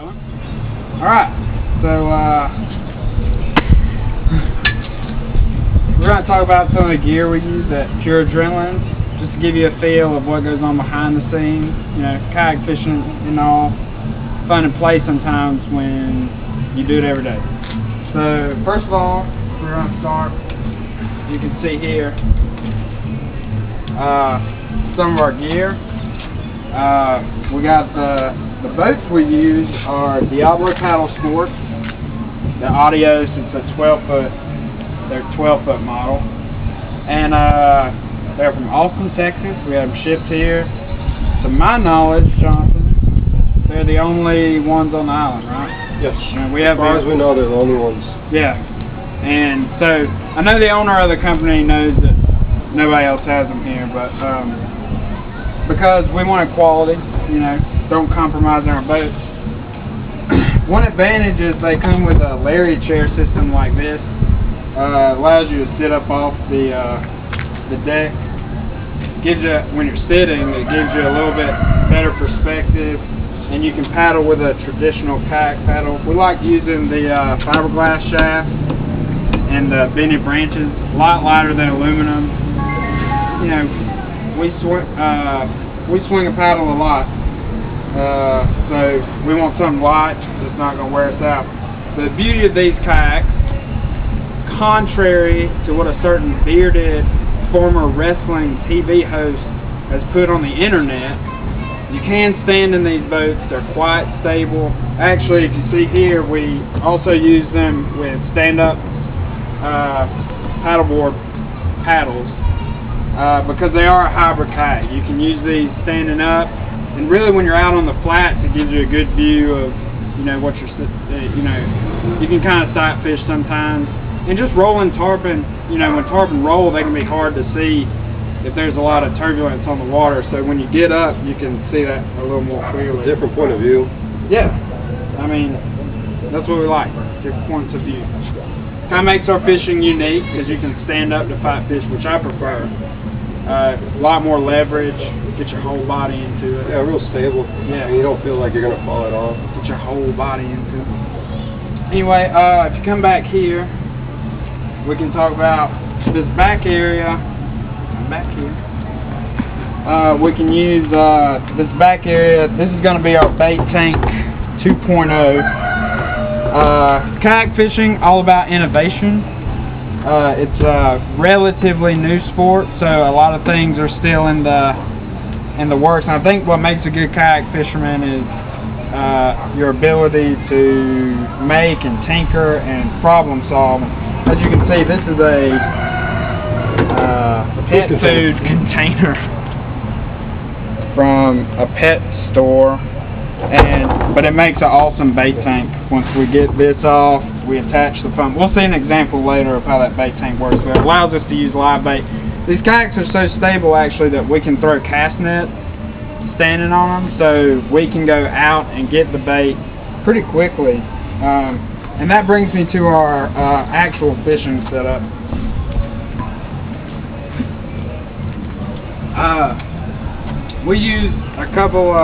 going. Alright, so we're going to talk about some of the gear we use at Pure Adrenalin, just to give you a feel of what goes on behind the scenes. You know, kayak fishing and all, fun and play sometimes when you do it every day. So first of all, we're going to start, you can see here, some of our gear. We got the boats we use are Diablo Paddle Sport. The audio, since it's a 12-foot, they're 12-foot model, and they're from Austin, Texas. We have them shipped here. To my knowledge, Jonathan, they're the only ones on the island, right? Yes. And we have, as far as we know, they're the only ones. Yeah. And so I know the owner of the company knows that nobody else has them here, but because we want quality, you know, don't compromise on our boats. One advantage is they come with a Larry chair system like this. Allows you to sit up off the deck. Gives you, when you're sitting, it gives you a little bit better perspective, and you can paddle with a traditional kayak paddle. We like using the fiberglass shaft and the bended branches, a lot lighter than aluminum. You know, we swing a paddle a lot, so we want something light that's not going to wear us out. The beauty of these kayaks, contrary to what a certain bearded former wrestling TV host has put on the internet, you can stand in these boats. They're quite stable. Actually, if you see here, we also use them with stand-up paddleboard paddles. Because they are a hybrid kayak. You can use these standing up, and really when you're out on the flats, it gives you a good view of, you know, what you're, you know, you can kind of sight fish sometimes. And just rolling tarpon, you know, when tarpon roll, they can be hard to see if there's a lot of turbulence on the water. So when you get up, you can see that a little more clearly. Different point of view. Yeah, I mean, that's what we like, different points of view. Kind of makes our fishing unique because you can stand up to fight fish, which I prefer. A lot more leverage, get your whole body into it. Yeah, real stable. Yeah. And you don't feel like you're going to fall at all. Get your whole body into it. Anyway, if you come back here, we can talk about this back area. Back here. We can use this back area. This is going to be our bait tank 2.0. Kayak fishing, all about innovation. It's a relatively new sport, so a lot of things are still in the works. And I think what makes a good kayak fisherman is your ability to make and tinker and problem solve. As you can see, this is a pet food container from a pet store. But it makes an awesome bait tank. Once we get this off, we attach the pump. We'll see an example later of how that bait tank works, but it allows us to use live bait. These kayaks are so stable actually that we can throw cast nets standing on them, so we can go out and get the bait pretty quickly. And that brings me to our actual fishing setup. We use a couple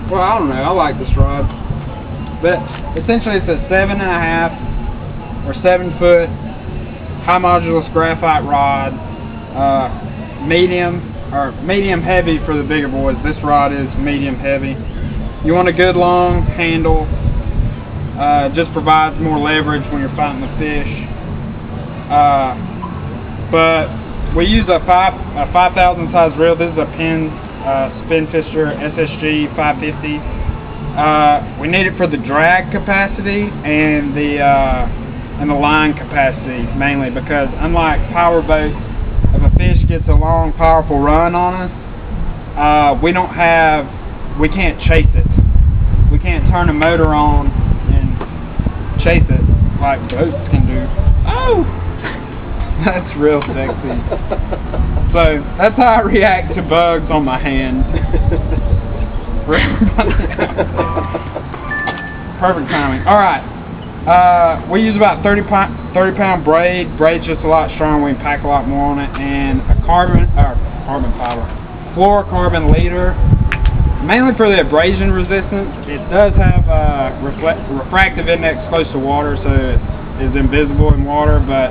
well, I don't know, I like this rod, but essentially it's a 7.5 or 7-foot high modulus graphite rod, medium heavy for the bigger boys. This rod is medium heavy. You want a good long handle, just provides more leverage when you're fighting the fish. But we use a 5,000 size reel. This is a Penn Spinfisher SSG 550. We need it for the drag capacity and the line capacity mainly, because unlike power boats, if a fish gets a long, powerful run on us, we can't chase it. We can't turn a motor on and chase it like boats can do. Oh, that's real sexy. So that's how I react to bugs on my hand. Perfect timing. All right. We use about 30 pound braid. Braid's just a lot stronger. We can pack a lot more on it, and a carbon fiber fluorocarbon leader. mainly for the abrasion resistance. It does have a refractive index close to water, so it is invisible in water, but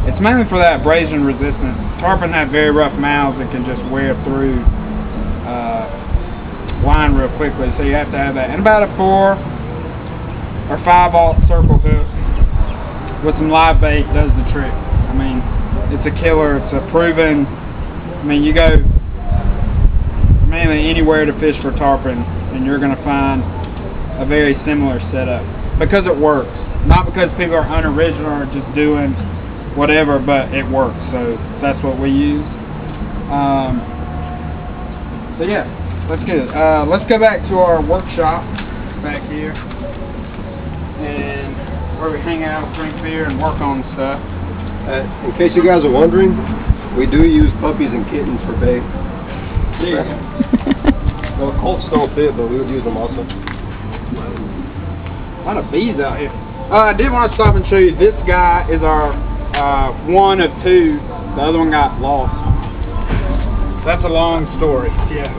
it's mainly for that abrasion resistance. Tarpon have very rough mouths that can just wear through line real quickly, so you have to have that. And about a 4 or 5/0 circle hook with some live bait does the trick. I mean, it's a killer. It's a proven. I mean, you go mainly anywhere to fish for tarpon, and you're going to find a very similar setup because it works. Not because people are unoriginal or just doing whatever, but it works. So that's what we use. So yeah, let's get it. Let's go back to our workshop back here, and where we hang out, drink beer, and work on stuff. In case you guys are wondering, we do use puppies and kittens for bait. Yeah. Well, Colts don't fit, but we would use them also. A lot of bees out here. I did want to stop and show you. This guy is our one of 2. The other one got lost. That's a long story. Yeah.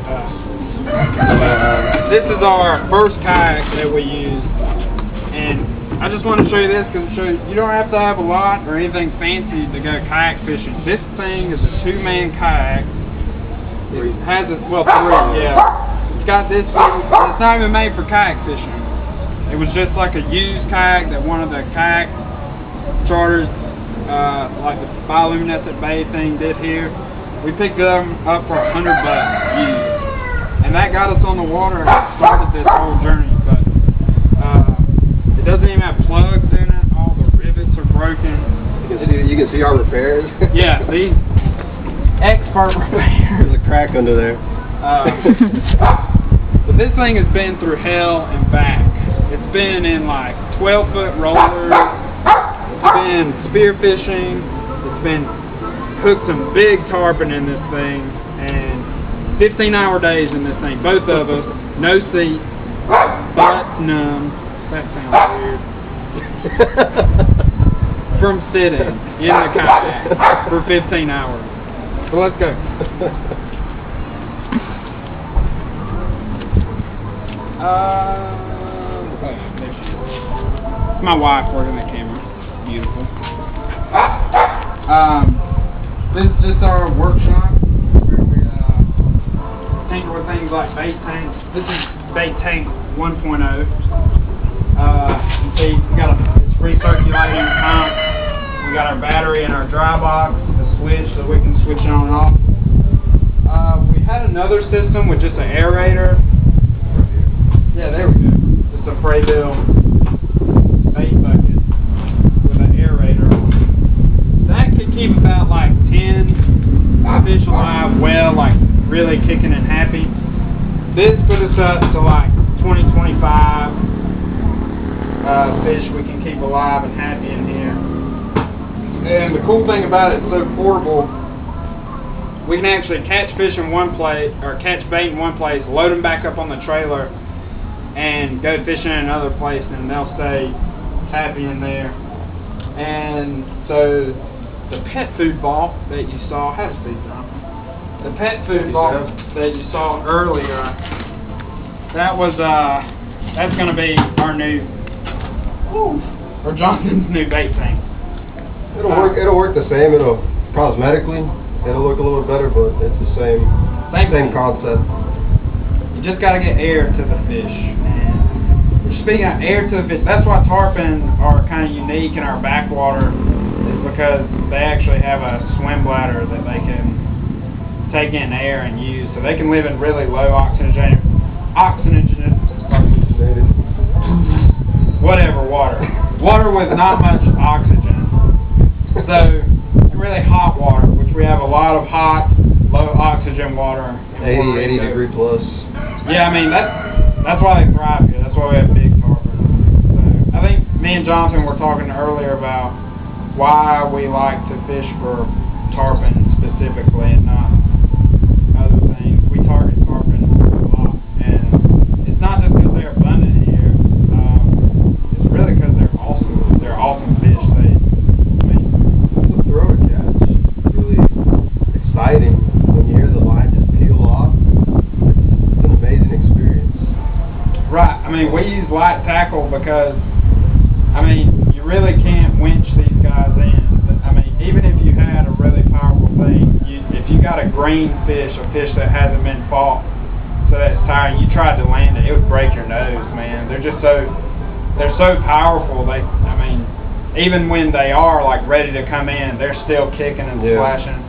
This is our first kayak that we use, and I just want to show you this because it shows you don't have to have a lot or anything fancy to go kayak fishing. This thing is a 2-man kayak. It has a, well, 3, yeah. It's got this thing. It's not even made for kayak fishing. It was just like a used kayak that one of the kayak charters, like the bioluminescent bay thing, did here. We picked them up for $100 used, and that got us on the water and started this whole journey. But it doesn't even have plugs in it. All the rivets are broken. You can see our repairs. Yeah, these expert repairs. There's a crack under there. But this thing has been through hell and back. It's been in like 12-foot rollers. It's been spearfishing. It's been hooked some big tarpon in this thing, and 15-hour days in this thing. Both of us, no seat, butt numb. That sounds weird. From sitting in the kayak for 15 hours. So let's go. It's my wife working the camera. Beautiful. This is just our workshop where we tinker with things like bait tanks. This is bait tank 1.0. You see, we got it's recirculating pump. We got our battery in our dry box, a switch so we can switch it on and off. We had another system with just an aerator. Yeah, there we go. Just a Frayville bait bucket with an aerator on it. That could keep about like 10 fish alive, well, like really kicking and happy. This put us up to like 20, 25 fish we can keep alive and happy in here. And the cool thing about it, it's so portable. We can actually catch fish in one place, or catch bait in one place, load them back up on the trailer, and go fishing in another place, and they'll stay happy in there. And so the pet food ball that you saw, have a seat, John. The pet food ball that you saw earlier, that was that's going to be our new, or Jonathan's new bait tank. It'll work. It'll work the same. It'll cosmetically, it'll look a little better, but it's the same concept. You just got to get air to the fish. And speaking of air to the fish, that's why tarpon are kind of unique in our backwater, is because they actually have a swim bladder that they can take in air and use, so they can live in really low oxygenated whatever water with not much oxygen. So really hot water, which we have a lot of hot, low oxygen water. 80 degree plus. Yeah, I mean that's why they thrive here. That's why we have big tarpon. So I think me and Jonathan were talking earlier about why we like to fish for tarpon specifically and not other things. We target tarpon a lot, and it's not just because they're abundant here. It's really because they're awesome. They're awesome fish. The throw to catch is really exciting when you hear the line just peel off. It's an amazing experience. mean, we use light tackle because, I mean, you really can't winch these guys in. I mean, even if you had a really powerful thing, if you got a green fish, a fish that hasn't been fought, so that's tired, you tried to land it, it would break your nose, man. They're so powerful. I mean, even when they are like ready to come in, they're still kicking and splashing.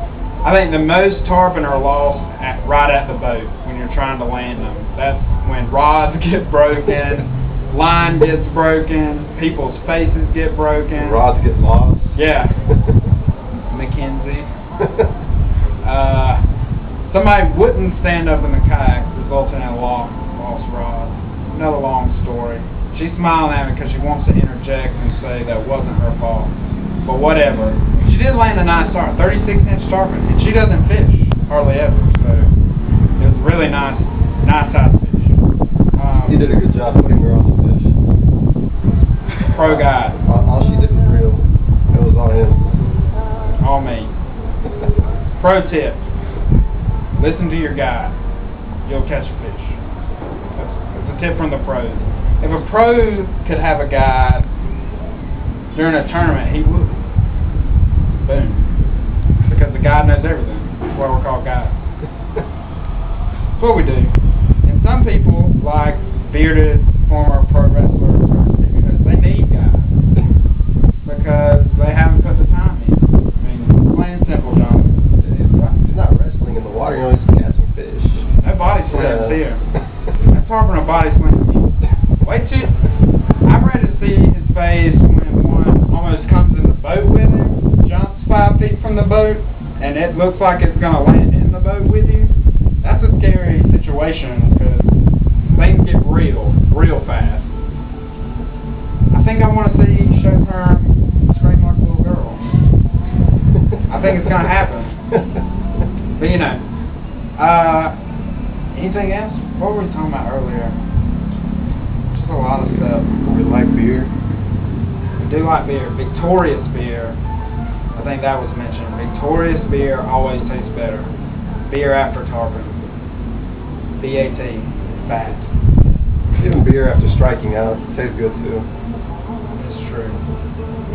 I think the most tarpon are lost right at the boat when you're trying to land them. That's when rods get broken, line gets broken, people's faces get broken. Rods get lost. Yeah. Mackenzie. Somebody wouldn't stand up in the kayak, resulting in a lost rod. Another long story. She's smiling at me because she wants to interject and say that wasn't her fault. But whatever. She did land a nice tarpon, 36-inch tarpon, and she doesn't fish hardly ever. So it was really nice size fish. You did a good job putting her on the fish. Pro guy. All she did was reel. It was all him. All me. Pro tip. Listen to your guide. You'll catch a fish. That's a tip from the pros. If a pro could have a guide during a tournament, he would. Boom. Because the guide knows everything. That's why we're called guides. That's what we do. And some people, like bearded former pro wrestlers, because they need guides. Because they haven't put the time in. I mean, plain and simple, John. He's not wrestling in the water, he's catching fish. No body slams here. That's harping a body slam. Wait till I'm ready to see his face when one almost comes in the boat with him, jumps 5 feet from the boat, and it looks like it's going to land in the boat with you. That's a scary situation because things get real fast. I think I want to see Showtime scream like a little girl. I think it's going to happen. But you know, anything else? What were we talking about earlier? Just a lot of stuff. We like beer. We do like beer. Victorious beer. I think that was mentioned. Victorious beer always tastes better. Beer after tarpon. BAT. Fat. Even beer after striking out tastes good too. It's true.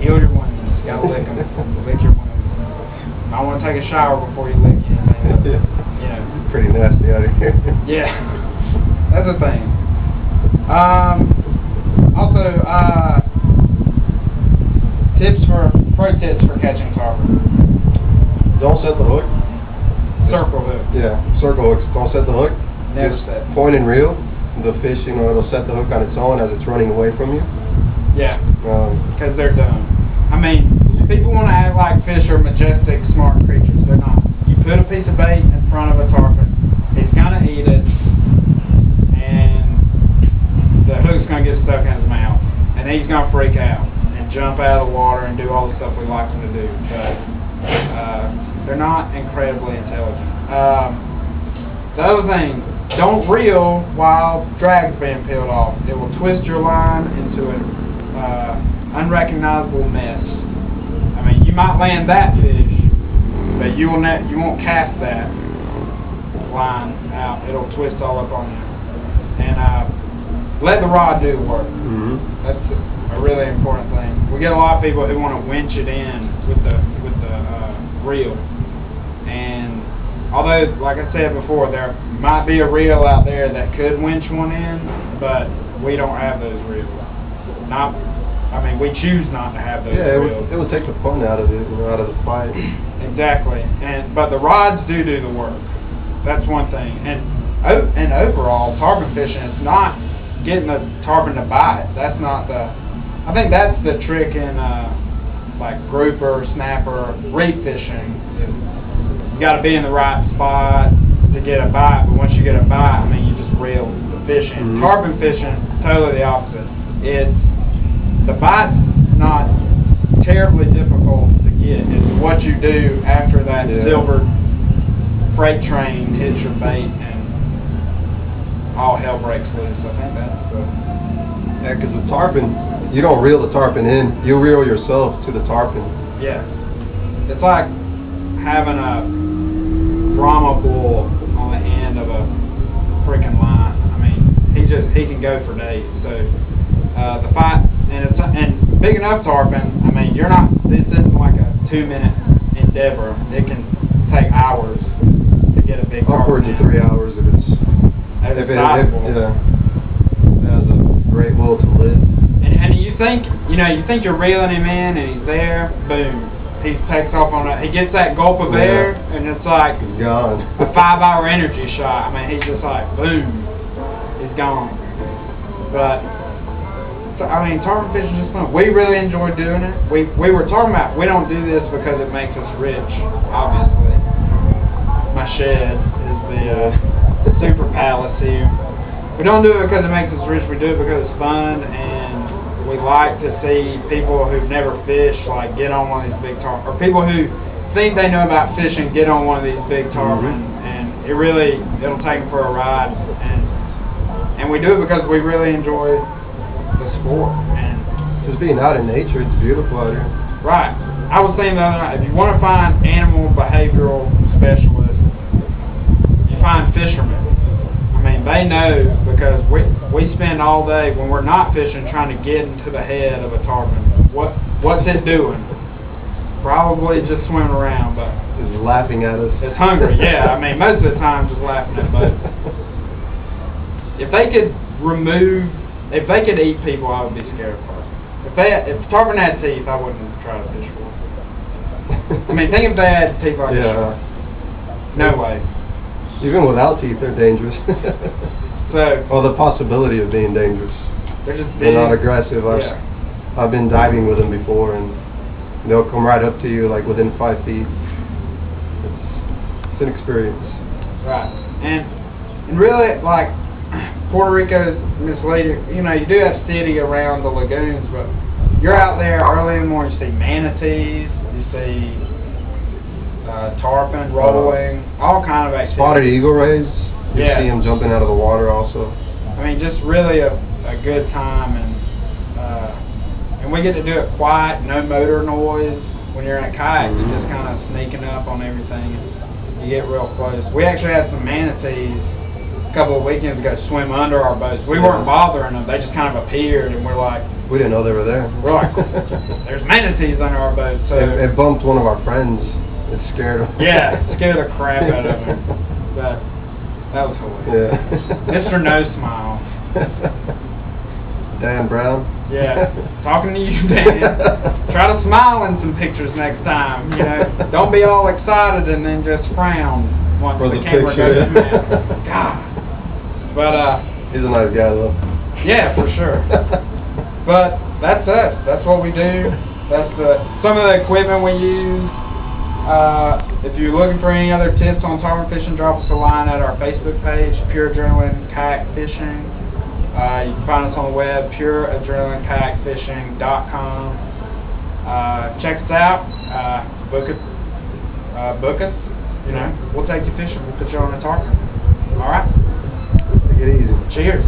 Heal your wounds. You gotta lick them. Lick your wounds. I want to take a shower before you lick anything. You know. Pretty nasty out of here. Yeah. That's the thing. Also, pro tips for catching tarpon. Don't set the hook. Circle hook. Yeah, circle hooks. Don't set the hook. Never Just set. point and reel. The fish, it'll set the hook on its own as it's running away from you. Yeah. Because they're dumb. I mean, people want to act like fish are majestic, smart creatures. They're not. You put a piece of bait in front of a tarpon, he's going to eat it, and the hook's going to get stuck in his mouth, and he's going to freak out and jump out of the water and do all the stuff we like them to do. But they're not incredibly intelligent. The other thing, don't reel while drag's being peeled off. It will twist your line into an unrecognizable mess. I mean, you might land that fish, but you won't cast that line out. It'll twist all up on you. And let the rod do the work. Mm-hmm. That's a really important thing. We get a lot of people who want to winch it in with the reel. And although, like I said before, there might be a reel out there that could winch one in, but we don't have those reels. We choose not to have those reels. It would take the fun out of it, out of the fight. Exactly. But the rods do the work. That's one thing. And overall, tarpon fishing is not getting the tarpon to bite. That's not I think that's the trick in like grouper, snapper, reef fishing. You got to be in the right spot to get a bite. But once you get a bite, you just reel the fish in. Mm-hmm. Tarpon fishing, totally the opposite. The bite's not terribly difficult to get. It's what you do after that silver freight train hits your bait and all hell breaks loose. I think that's because the tarpon, you don't reel the tarpon in, you reel yourself to the tarpon. Yeah. It's like having a Brahma bull on the end of a freaking line. He's he can go for days. So the fight, and big enough tarpon, I mean, this isn't like a 2-minute endeavor. It can take hours to get a big tarpon. Upwards of 3 hours if it's has a great will to live. And you think you're reeling him in, and he's there, boom. He takes off on he gets that gulp of air, and it's like he's gone. A 5-hour energy shot. I mean, he's just like, boom, he's gone. But, I mean, tarpon fishing is just fun. We really enjoy doing it. We were talking about, we don't do this because it makes us rich, obviously. My shed is the super palace here. We don't do it because it makes us rich. We do it because it's fun, and we like to see people who've never fished like get on one of these big tarpon, or people who think they know about fishing get on one of these big tarpon, and it'll take them for a ride, and we do it because we really enjoy the sport. And just being out in nature, it's beautiful out here. Right. I was saying the other night, if you want to find animal behavioral specialists, you find fishermen. I mean, they know, because we spend all day when we're not fishing trying to get into the head of a tarpon. What's it doing? Probably just swimming around, but just laughing at us. It's hungry. Yeah, I mean, most of the time just laughing at boats. If they could eat people, I would be scared of tarpon. If tarpon had teeth, I wouldn't try to fish for them. I mean, think if they had teeth like that. No way. Even without teeth, they're dangerous. Or the possibility of being dangerous. They're not aggressive. I've been diving with them before, and they'll come right up to you, like within 5 feet. It's an experience. Right. And really, like, Puerto Rico's misleading. You know, you do have city around the lagoons, but you're out there early in the morning, you see manatees, you see tarpon rolling, all kind of activities. Spotted eagle rays. You see them jumping out of the water also. I mean, just really a good time, and we get to do it quiet, no motor noise. When you're in a kayak, you're just kind of sneaking up on everything, and you get real close. We actually had some manatees a couple of weekends ago swim under our boats. We weren't bothering them; they just kind of appeared, and we're like, we didn't know they were there. We're like, there's manatees under our boat. So it bumped one of our friends. It scared him. Yeah, it scared the crap out of him. But that was hilarious. Yeah. Mr. No Smile. Dan Brown. Yeah, talking to you, Dan. Try to smile in some pictures next time. You know, don't be all excited and then just frown once the camera goes in there. God. But he's a nice guy though. Yeah, for sure. But that's us. That's what we do. That's some of the equipment we use. If you're looking for any other tips on tarpon fishing, drop us a line at our Facebook page, Pure Adrenalin Kayak Fishing. You can find us on the web, pureadrenalinkayakfishing.com. Check us out. Book us. You know, we'll take you fishing. We'll put you on a tarpon. All right. Take it easy. Cheers.